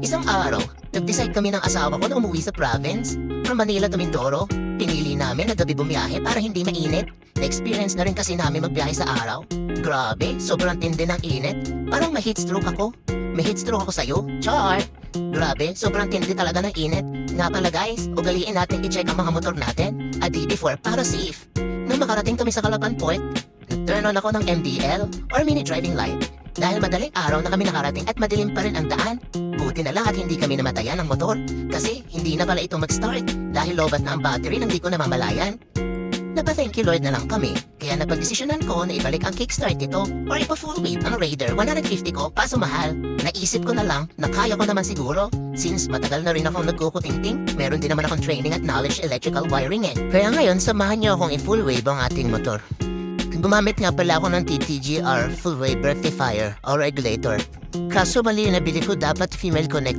Isang araw, nag-decide kami ng asawa ko na umuwi sa province. From Manila to Mindoro, pinili namin na gabi bumiyahe para hindi mainit. Na-experience na rin kasi namin magbiyahe sa araw. Grabe, sobrang tindi ng init. Parang may heat stroke ako. May heat stroke ako sa'yo, Char. Grabe, sobrang tindi talaga ng init. Nga pala guys, ugaliin natin i-check ang mga motor natin a day before para safe. Nung makarating kami sa Calapan Point, nag-turn on ako ng MDL or mini driving light. Dahil madaling araw na kami nakarating at madilim pa rin ang daan. Buti na lang at hindi kami namatayan ng motor kasi hindi na pala ito mag-start dahil lobat na ang battery nang di ko namamalayan. Napa-thank you Lord na lang kami kaya napag-desisyonan ko na ibalik ang kickstart nito or ipa-full wave ang Raider 150 ko paso mahal. Naisip ko na lang na kaya ko naman siguro since matagal na rin akong nagkukutingting, meron din naman akong training at knowledge electrical wiring eh. Kaya ngayon samahan niyo akong i-full wave ang ating motor. Gumamit nga pala ako ng TTGR full wave rectifier o regulator. Kaso mali yung nabili ko dapat female connect